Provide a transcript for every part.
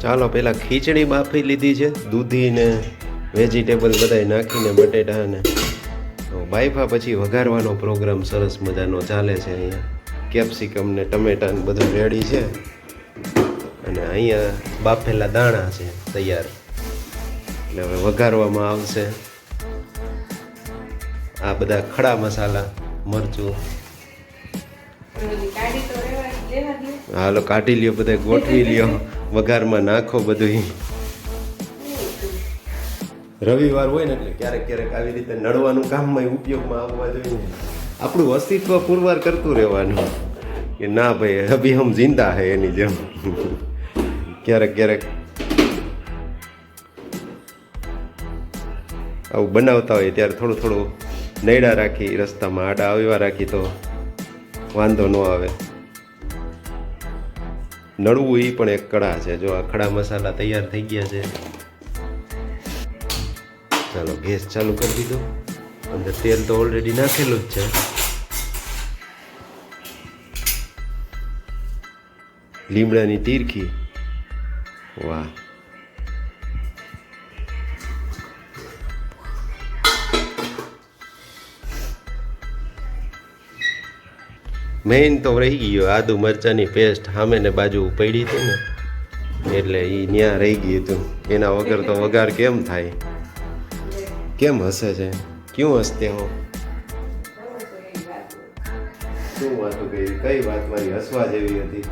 ચાલો પહેલાં ખીચડી બાફી લીધી છે, દૂધી ને વેજીટેબલ બધાય નાખીને બટેટા ને બાફા પછી વઘારવાનો પ્રોગ્રામ સરસ મજાનો ચાલે છે. અહીંયા કેપ્સિકમ ને ટમેટા ને બધું રેડી છે અને અહીંયા બાફેલા દાણા છે તૈયાર, એટલે હવે વઘારવામાં આવશે. આ બધા ખડા મસાલા, મરચું, હાલો કાઢી લ્યો, બધા ગોઠવી લ્યો, વઘારમાં નાખો બધું. રવિવાર હોય ને એટલે ક્યારેક ક્યારેક આવી રીતે નડવાનું કામમાં ઉપયોગમાં આવવા જોઈએ. આપણું અસ્તિત્વ પુરવાર કરતું રહેવાનું કે ના ભાઈ અભી હમ જિંદા હે, એની જેમ. ક્યારેક ક્યારેક આવું બનાવતા હોય ત્યારે થોડું થોડું નૈડા રાખી, રસ્તામાં આડા આવ્યા રાખી તો વાંધો ન આવે. નડવું એ પણ એક કળા છે. જો આ ખડા મસાલા તૈયાર થઈ ગયા છે. ચાલો ગેસ ચાલુ કરી દીધો. અંદર તેલ તો ઓલરેડી નાખેલું જ છે. લીમડાની તીરખી, વાહ. મેઇન તો રહી ગયો આદુ મરચાંની પેસ્ટ, સામે ને બાજુ પડી હતી ને એટલે એ ત્યાં રહી ગયું હતું. એના વગર તો વઘાર કેમ થાય? કેમ હસે છે? ક્યું હસતે હો? શું વાતું કરી? કઈ વાત મારી હસવા જેવી હતી?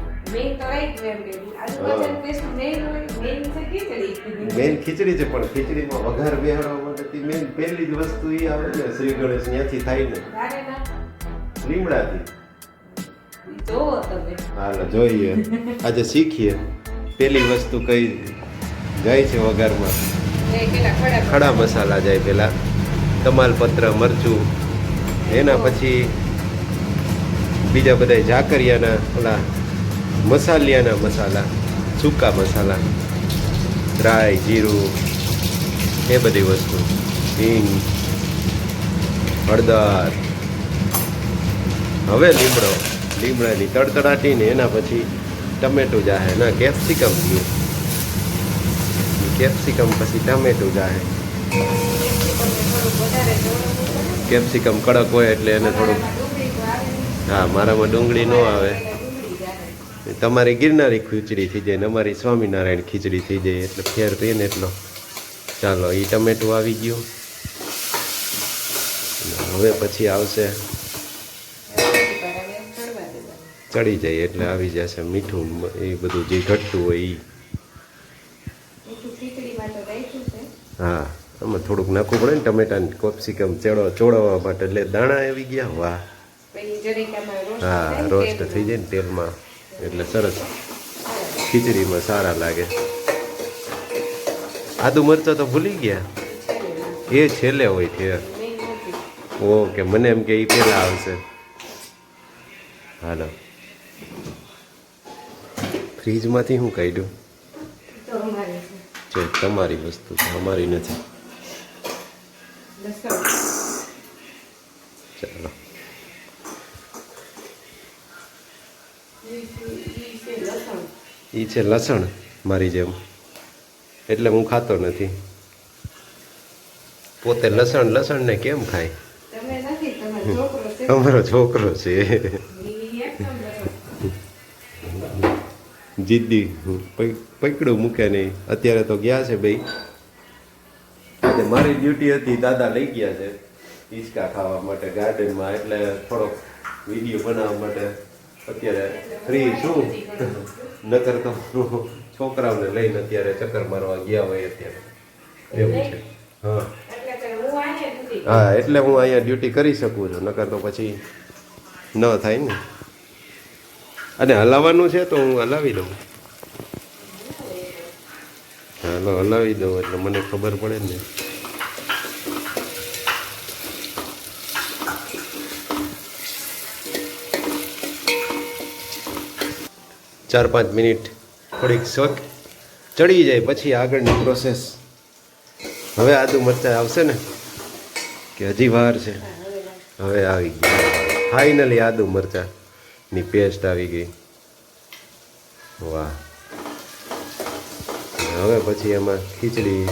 મેઇન ખીચડી છે, પણ ખીચડીમાં વઘાર બેહાડવા માટે મેઇન પહેલી જ વસ્તુ એ આવે ને, શ્રી ગણેશ ત્યાંથી થાય ને, લીમડાથી. હાલો જોઈએ, આજે શીખીએ પેલી વસ્તુ કઈ જાય છે વઘારમાં. ખડા મસાલા જાય પેલા, તમાલપત્ર, મરચું, એના પછી બીજા બધા ઝાકરિયાના ઓલા મસાલિયાના મસાલા, સૂકા મસાલા, ડ્રાય જીરું, એ બધી વસ્તુ, હિંગ, હળદર. હવે લીમડાની તડતડાટીને એના પછી ટમેટું જાહે, ના કેપ્સિકમ થયું, કેપ્સિકમ પછી ટમેટું જાહે. કેપ્સિકમ કડક હોય એટલે એને થોડુંક, હા મારામાં ડુંગળી ન આવે. તમારી ગિરનારી ખીચડી થઈ જાય ને અમારી સ્વામિનારાયણ ખીચડી થઈ જાય, એટલે ફેર થઈએ ને એટલો. ચાલો એ ટમેટું આવી ગયું. હવે પછી આવશે, ચડી જાય એટલે આવી જશે મીઠું, એ બધું જે ઘટતું હોય એ. હા આમાં થોડુંક નાખવું પડે ને ટમેટાની, કેપ્સિકમ ચોળવવા માટે, એટલે દાણા આવી ગયા. વાહ, હા રોસ્ટ થઈ જાય ને તેલમાં એટલે સરસ ખીચડીમાં સારા લાગે. આદુ મરચાં તો ભૂલી ગયા, એ છેલ્લે હોય છે. ઓકે, મને એમ કે એ પહેલાં આવશે. હાલો ફ્રીજમાંથી શું કાઢ્યું? છે તમારી વસ્તુ છે, અમારી નથી. ચાલો ઈ છે લસણ, મારી જેમ, એટલે હું ખાતો નથી. પોતે લસણ ને કેમ ખાય? અમારો છોકરો છે જીદ્દી, પકડું મૂકે નહીં. અત્યારે તો ગયા છે ભાઈ, આજે મારી ડ્યુટી હતી, દાદા લઈ ગયા છે હિંચકા ખાવા માટે ગાર્ડનમાં, એટલે થોડોક વિડીયો બનાવવા માટે અત્યારે ફ્રી છું. નકર તો છોકરાઓને લઈને અત્યારે ચક્કર મારવા ગયા હોય અત્યારે, એવું છે. હા હા, એટલે હું અહીંયા ડ્યુટી કરી શકું છું, નકર તો પછી ન થાય ને. અને હલાવવાનું છે તો હું હલાવી દઉં. હાલો હલાવી દઉં એટલે મને ખબર પડે ને. 4-5 મિનિટ થોડીક શોક ચડી જાય પછી આગળની પ્રોસેસ. હવે આદુ મરચાં આવશે ને કે હજી વાર છે? હવે આવી ગઈ ફાઇનલી આદુ મરચાંની પેસ્ટ આવી ગઈ. વાહ, હવે પછી એમાં ખીચડી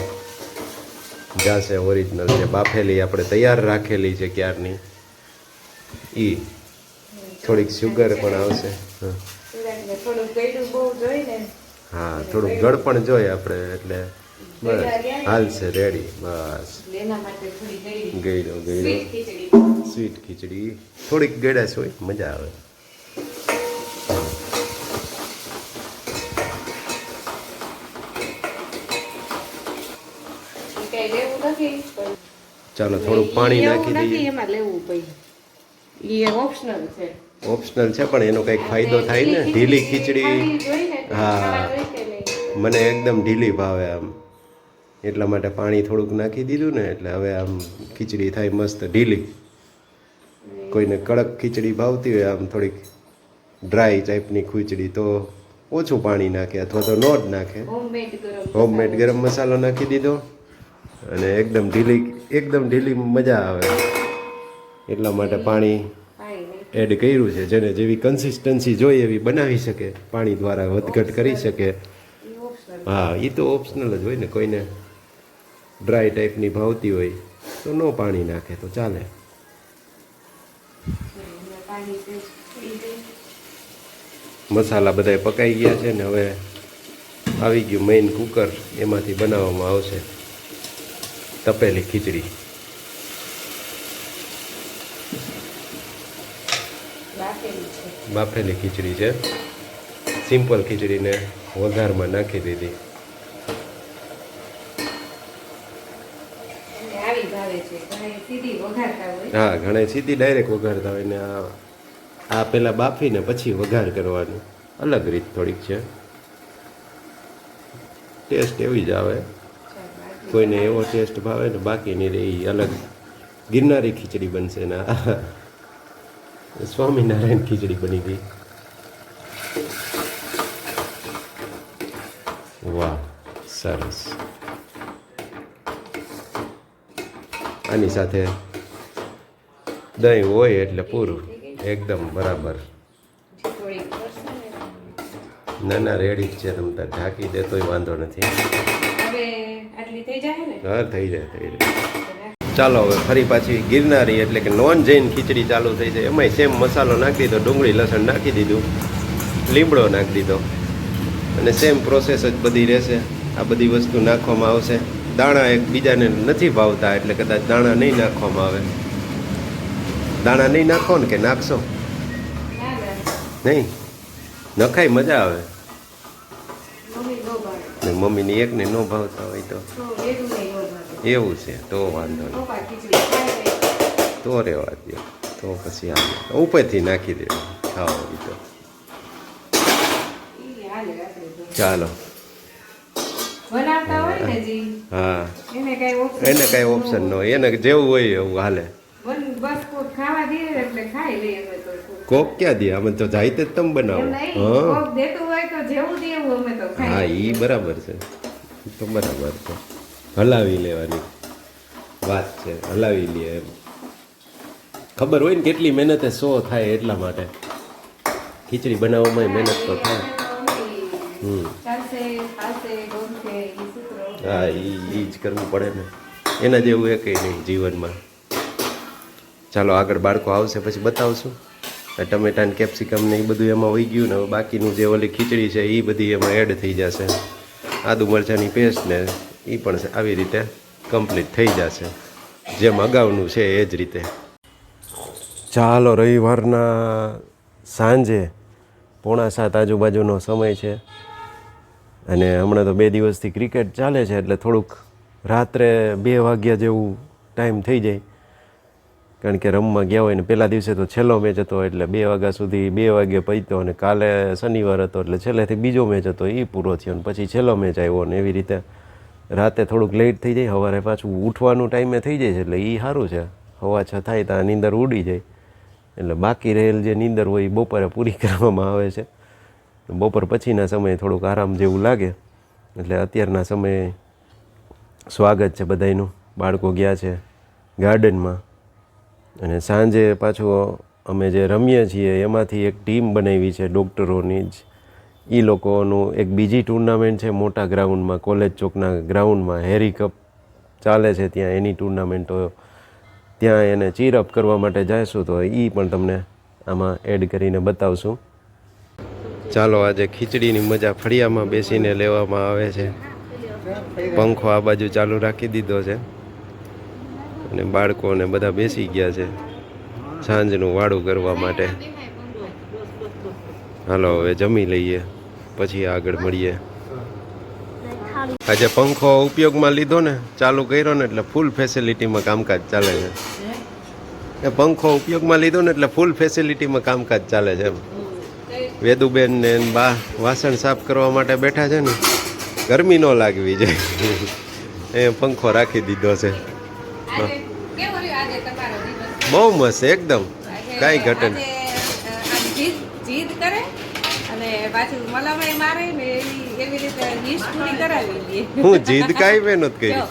જાશે ઓરિજિનલ જે બાફેલી આપણે તૈયાર રાખેલી છે ક્યારની ઈ થોડીક શુગર પણ આવશે. હા થોડુંક ગળ પણ જોઈએ આપણે એટલે બસ હાલશે રેડી. બસ ગળ્યો સ્વીટ ખીચડી થોડીક ગળાશ હોય મજા આવે. ચાલો થોડુંક પાણી નાખી દઈએ. એમાં લેવું ભાઈ એ ઓપ્શનલ છે. ઓપ્શનલ છે પણ એનો કંઈક ફાયદો થાય ને. ઢીલી ખીચડી હા મને એકદમ ઢીલી ભાવે આમ એટલા માટે પાણી થોડુંક નાખી દીધું ને એટલે હવે આમ ખીચડી થાય મસ્ત ઢીલી. કોઈને કડક ખીચડી ભાવતી હોય આમ થોડીક ડ્રાય ટાઈપની ખીચડી તો ઓછું પાણી નાખે અથવા તો નો જ નાખે. હોમમેડ ગરમ મસાલો નાખી દીધો અને એકદમ ઢીલી મજા આવે એટલા માટે પાણી એડ કર્યું છે. જેને જેવી કન્સિસ્ટન્સી જોઈએ એવી બનાવી શકે, પાણી દ્વારા વધઘટ કરી શકે. હા એ તો ઓપ્શનલ જ હોય ને. કોઈને ડ્રાય ટાઈપની ભાવતી હોય તો નો પાણી નાખે તો ચાલે. મસાલા બધા પકાઈ ગયા છે ને હવે આવી ગયું મેઇન કુકર. એમાંથી બનાવવામાં આવશે તપેલી ખીચડી. બાફેલી ખીચડી છે. સિમ્પલ ખીચડીને વઘારમાં નાખી દીધી. હા ઘણા સીધી ડાયરેક્ટ વઘારતા હોય ને આ પેલા બાફીને પછી વઘાર કરવાનું. અલગ રીત થોડીક છે. ટેસ્ટ એવી જ આવે. કોઈને એવો ટેસ્ટ ભાવે ને બાકીની એ અલગ ગિરનારી ખીચડી બનશે ને સ્વામિનારાયણ ખીચડી બની ગઈ. વાહ સરસ. આની સાથે દહીં હોય એટલે પૂરું એકદમ બરાબર. ના ના રેડી જ છે. તમે તાર ઢાંકી દે તોય વાંધો નથી. હા થઈ જાય. ચાલો હવે ફરી પાછી ગિરનારી એટલે કે નોન જૈન ખીચડી ચાલુ થઈ જાય. એમાંય સેમ મસાલો નાખી દીધો, ડુંગળી લસણ નાખી દીધું, લીમડો નાખી દીધો અને સેમ પ્રોસેસ જ બધી રહેશે. આ બધી વસ્તુ નાખવામાં આવશે. દાણા એકબીજાને નથી ભાવતા એટલે કદાચ દાણા નહીં નાખવામાં આવે. દાણા નહીં નાખો ને કે નાખશો? નહીં નખાય મજા આવે. મમ્મીની એકને ન ભાવતા હોય તો એવું છે તો વાંધો નહીં. તો રહેવા દો તો પછી આવે ઉપરથી નાખી દે ખાઓ એ તો. ચાલો હા એને કઈ ઓપ્શન ન હોય. એને જેવું હોય એવું હાલે. કોક ક્યાં દે અમે તો જાય તે તમે બનાવો. હા એ બરાબર છે. તો બરાબર છે. હલાવી લેવાની વાત છે. હલાવી લે એમ ખબર હોય ને કેટલી મહેનતે શો થાય એટલા માટે. ખીચડી બનાવવામાં મહેનત તો થાય. હા એ જ કરવું પડે ને. એના જેવું એ કંઈ નહીં જીવનમાં. ચાલો આગળ બાળકો આવશે પછી બતાવશું. ટમેટા ને કેપ્સિકમ ને એ બધું એમાં વહી ગયું ને હવે બાકીનું જે ઓલી ખીચડી છે એ બધી એમાં એડ થઈ જશે. આદુ મરચાંની પેસ્ટ ને એ પણ આવી રીતે કમ્પ્લીટ થઈ જશે જેમ અગાઉનું છે એ જ રીતે. ચાલો રવિવારના સાંજે 6:45 આજુબાજુનો સમય છે અને હમણાં તો 2 દિવસથી ક્રિકેટ ચાલે છે એટલે થોડુંક રાત્રે 2 વાગ્યા જેવું ટાઈમ થઈ જાય. કારણ કે રમવા ગયા હોય ને પહેલા દિવસે તો છેલ્લો મેચ હતો એટલે 2 વાગ્યા સુધી 2 વાગ્યે પહોંચ્યો અને કાલે શનિવાર હતો એટલે છેલ્લેથી બીજો મેચ હતો એ પૂરો થયો ને પછી છેલ્લો મેચ આવ્યો ને એવી રીતે રાતે થોડુંક લેટ થઈ જાય. સવારે પાછું ઉઠવાનું ટાઈમે થઈ જાય છે એટલે એ સારું છે. 6:15 થાય ત્યાં નીંદર ઉડી જાય એટલે બાકી રહેલ જે નીંદર હોય એ બપોરે પૂરી કરવામાં આવે છે. બપોર પછીના સમયે થોડુંક આરામ જેવું લાગે એટલે અત્યારના સમયે સ્વાગત છે બધાયનું. બાળકો ગયા છે ગાર્ડનમાં અને સાંજે પાછું અમે જે રમીએ છીએ એમાંથી એક ટીમ બનાવી છે ડૉક્ટરોની જ. એ લોકોનું એક બીજી ટુર્નામેન્ટ છે મોટા ગ્રાઉન્ડમાં, કોલેજ ચોકના ગ્રાઉન્ડમાં હેરી કપ ચાલે છે, ત્યાં એની ટુર્નામેન્ટો, ત્યાં એને ચીરઅપ કરવા માટે જઈશું તો એ પણ તમને આમાં એડ કરીને બતાવશું. ચાલો આજે ખીચડીની મજા ફળિયામાં બેસીને લેવામાં આવે છે. પંખો આ બાજુ ચાલુ રાખી દીધો છે અને બાળકોને બધા બેસી ગયા છે સાંજનું વાળું કરવા માટે. હાલો હવે જમી લઈએ પછી આગળ મળીએ. આજે પંખો ઉપયોગમાં લીધો ને, ચાલુ કર્યો ને એટલે ફૂલ ફેસિલિટીમાં કામકાજ ચાલે છે. એ પંખો ઉપયોગમાં લીધો ને એટલે ફૂલ ફેસિલિટીમાં કામકાજ ચાલે છે. વેદુબેન ને બા વાસણ સાફ કરવા માટે બેઠા છે ને, ગરમી ન લાગવી જોઈએ એ પંખો રાખી દીધો છે. બહુ મસ્ત એકદમ, કાંઈ ઘટે જીદ કરે અને પાછું મલામાઈ મારે ને એવી રીતે ડીશ પૂરી કરાવી દઈએ. હું જીદ કાંઈ મહેનત કરી.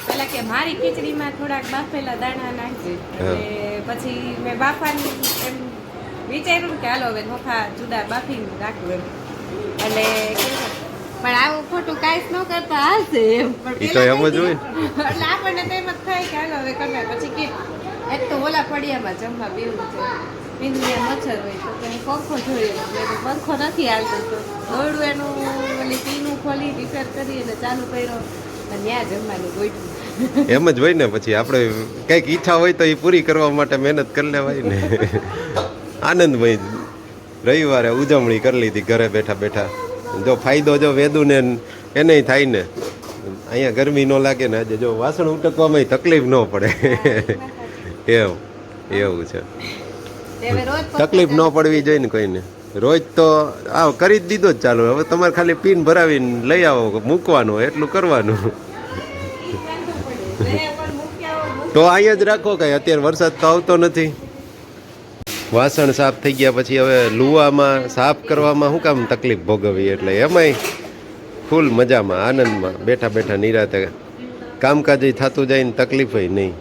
પેલા કે મારી ખીચડીમાં થોડાક બાફેલા દાણા નાખજે, અને પછી મેં બાફાની એમ વિચાર્યું કે હાલો હવે નોખા જુદા બાફીને રાખવું એમ, એટલે પણ આવું ખોટું કાંઈ ન કરતા હાલશે એમ. ઈ તો એમ જ હોય. એટલે આપણને તો એમ જ થાય કે હાલો હવે કરવા. પછી કે એક તો ઓલા ફળિયામાં જમવા પીવું છે, પીંદુયા મચ્છર હોય તો કંઈ પંખો જોઈએ, એટલે પંખો નથી હાલતો તો દોડું એનું ઓલી પીનું ખોલી રિપેર કરી અને ચાલુ કર્યો અને ત્યાં જમવાનું ગોઠવું. એમ જ હોય ને, પછી આપણે કંઈક ઈચ્છા હોય તો એ પૂરી કરવા માટે મહેનત કરી લેવાય ને. આનંદમય રવિવારે ઉજવણી કરી લીધી ઘરે બેઠા બેઠા. જો ફાયદો જો વેદુને એને થાય ને, અહીંયા ગરમી ન લાગે ને, આજે જો વાસણ ઉટકવામાં તકલીફ ન પડે. એવું છે. તકલીફ ન પડવી જોઈએ ને કોઈને. રોજ તો આવ કરી જ દીધો જ ચાલુ. હવે તમારે ખાલી પીન ભરાવીને લઈ આવો, મૂકવાનું એટલું કરવાનું. તો અહીંયા જ રાખો કઈ, અત્યારે વરસાદ તો આવતો નથી. વાસણ સાફ થઈ ગયા પછી હવે લુવામાં સાફ કરવામાં શું કામ તકલીફ ભોગવવી, એટલે એમાંય ફૂલ મજામાં આનંદમાં બેઠા બેઠા નિરાતે કામકાજ થતું જાય ને તકલીફ નહીં.